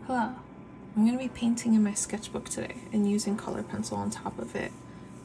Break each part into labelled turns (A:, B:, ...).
A: Hello, I'm going to be painting in my sketchbook today and using color pencil on top of it.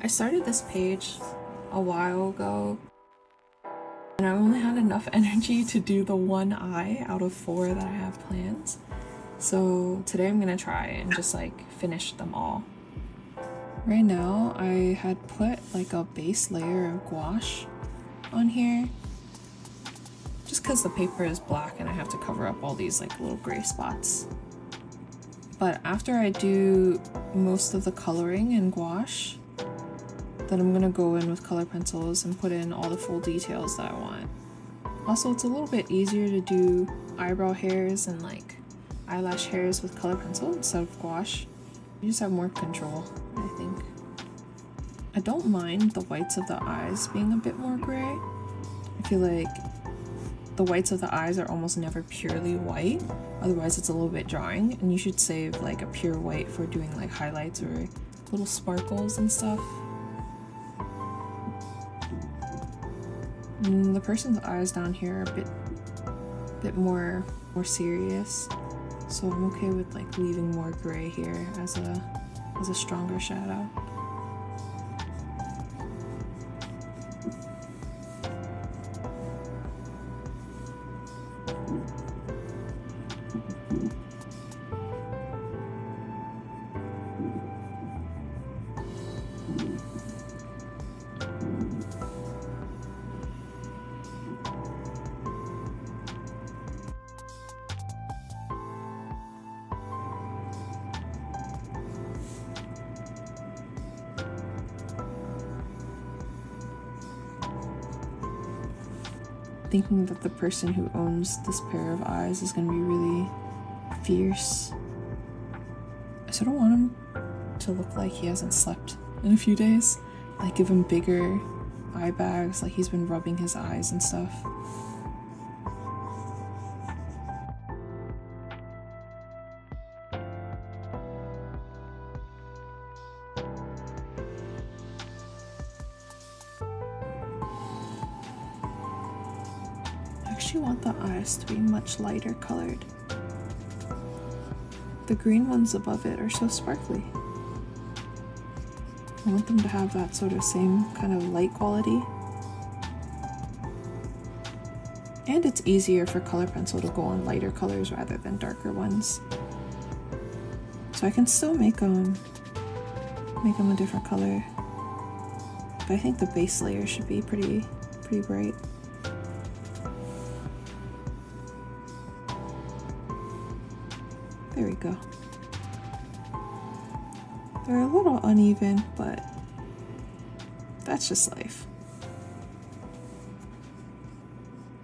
A: I started this page a while ago and I only had enough energy to do the one eye out of 4 that I have planned. So today I'm going to try and just like finish them all. Right now I had put like a base layer of gouache on here just because the paper is black and I have to cover up all these like little gray spots. But after I do most of the coloring in gouache, then I'm gonna go in with color pencils and put in all the full details that I want. Also, it's a little bit easier to do eyebrow hairs and like eyelash hairs with color pencil instead of gouache. You just have more control, I think. I don't mind the whites of the eyes being a bit more gray. I feel like the whites of the eyes are almost never purely white, otherwise it's a little bit drawing, and you should save like a pure white for doing like highlights or little sparkles and stuff. And the person's eyes down here are a bit more serious, so I'm okay with like leaving more gray here as a stronger shadow. Thinking that the person who owns this pair of eyes is going to be really fierce. I sort of want him to look like he hasn't slept in a few days. Like give him bigger eye bags, like he's been rubbing his eyes and stuff. I actually want the eyes to be much lighter colored. The green ones above it are so sparkly. I want them to have that sort of same kind of light quality. And it's easier for color pencil to go on lighter colors rather than darker ones. So I can still make them a different color. But I think the base layer should be pretty bright. There we go. They're a little uneven, but that's just life.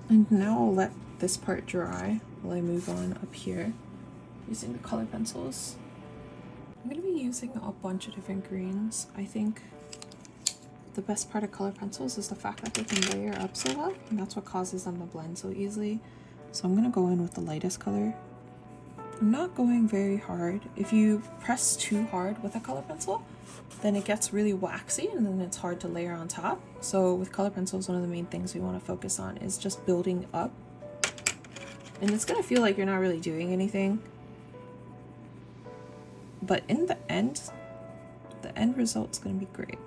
A: And now I'll let this part dry while I move on up here using the color pencils. I'm going to be using a bunch of different greens. I think the best part of color pencils is the fact that they can layer up so well, and that's what causes them to blend so easily. So I'm going to go in with the lightest color. I'm not going very hard. If you press too hard with a color pencil, then it gets really waxy and then it's hard to layer on top. So with color pencils, one of the main things we want to focus on is just building up. And it's going to feel like you're not really doing anything. But in the end result's going to be great.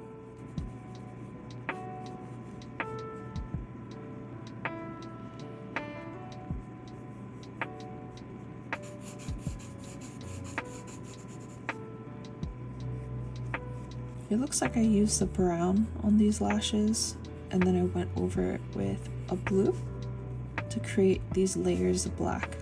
A: It looks like I used the brown on these lashes and then I went over it with a blue to create these layers of black.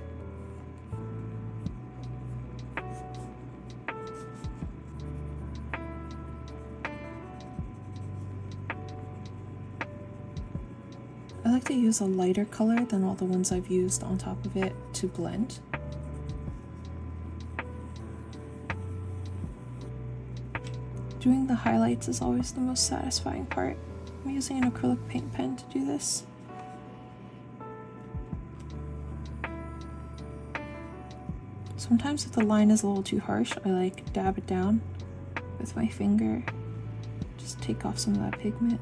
A: I like to use a lighter color than all the ones I've used on top of it to blend. Doing the highlights is always the most satisfying part. I'm using an acrylic paint pen to do this. Sometimes if the line is a little too harsh, I like dab it down with my finger. Just take off some of that pigment.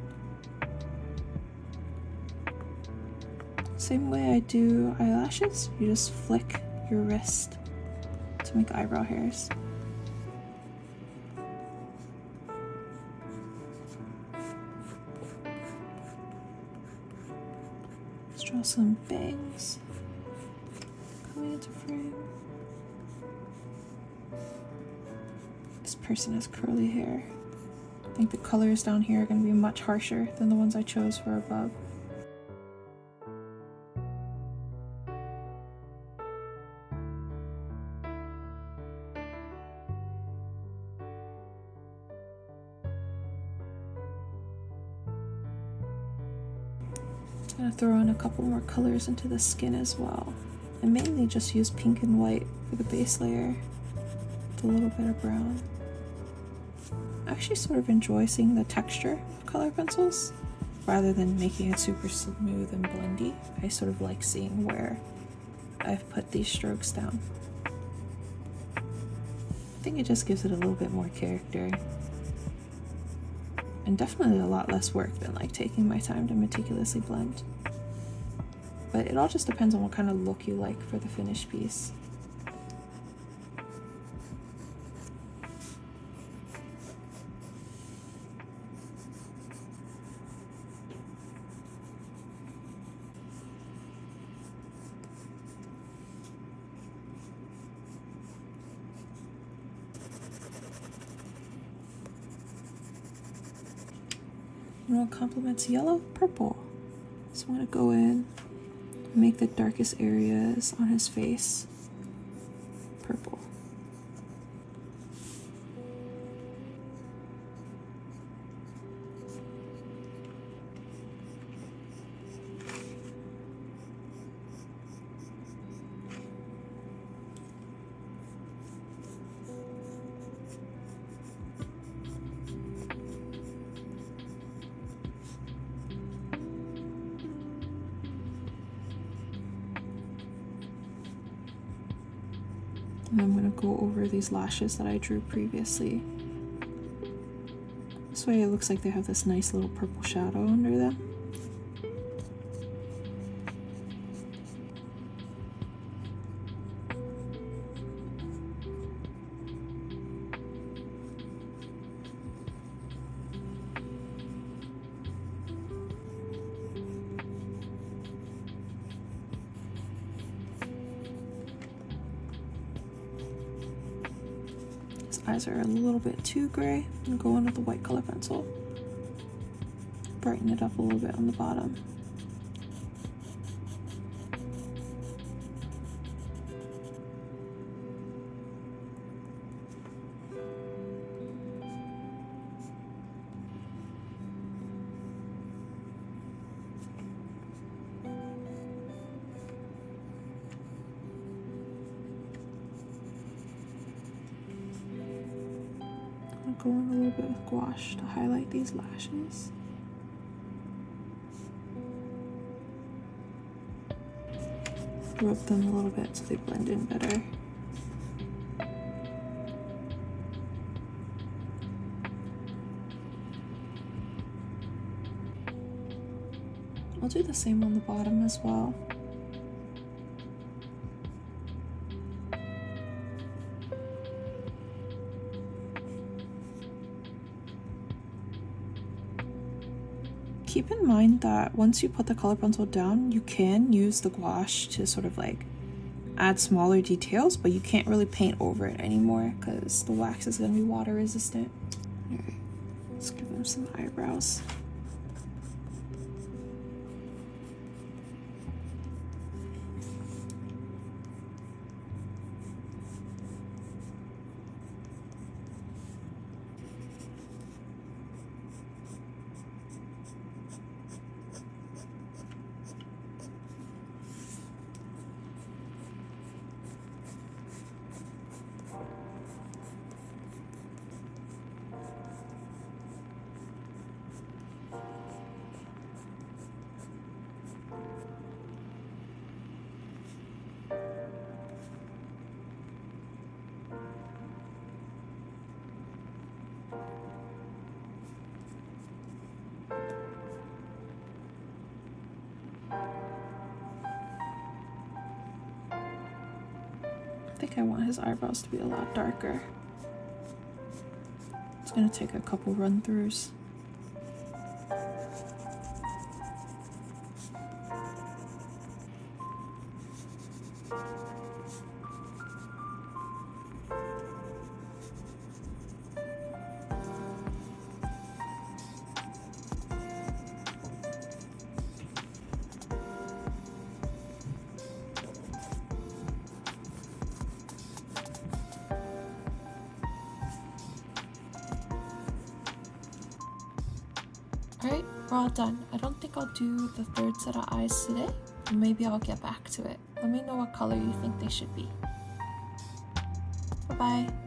A: Same way I do eyelashes, you just flick your wrist to to make eyebrow hairs. Let's draw some bangs coming into frame. This person has curly hair. I think the colors down here are going to be much harsher than the ones I chose for above. I'm going to throw in a couple more colors into the skin as well. I mainly just use pink and white for the base layer with a little bit of brown. I actually sort of enjoy seeing the texture of color pencils rather than making it super smooth and blendy. I sort of like seeing where I've put these strokes down. I think it just gives it a little bit more character. And definitely a lot less work than like taking my time to meticulously blend. But it all just depends on what kind of look you like for the finished piece. And what complements yellow? Purple. So I'm going to go in and make the darkest areas on his face purple. And I'm going to go over these lashes that I drew previously. This way it looks like they have this nice little purple shadow under them. Eyes are a little bit too gray. I'm going to go in with the white color pencil. Brighten it up a little bit on the bottom. Go in a little bit with gouache to highlight these lashes. Rub them a little bit so they blend in better. I'll do the same on the bottom as well. Keep in mind that once you put the color pencil down, you can use the gouache to sort of like add smaller details, but you can't really paint over it anymore because the wax is going to be water resistant. Alright, let's give them some eyebrows. think I want his eyebrows to be a lot darker. It's gonna take a couple run-throughs. Alright, we're all done. I don't think I'll do the third set of eyes today. Maybe I'll get back to it. Let me know what color you think they should be. Bye-bye.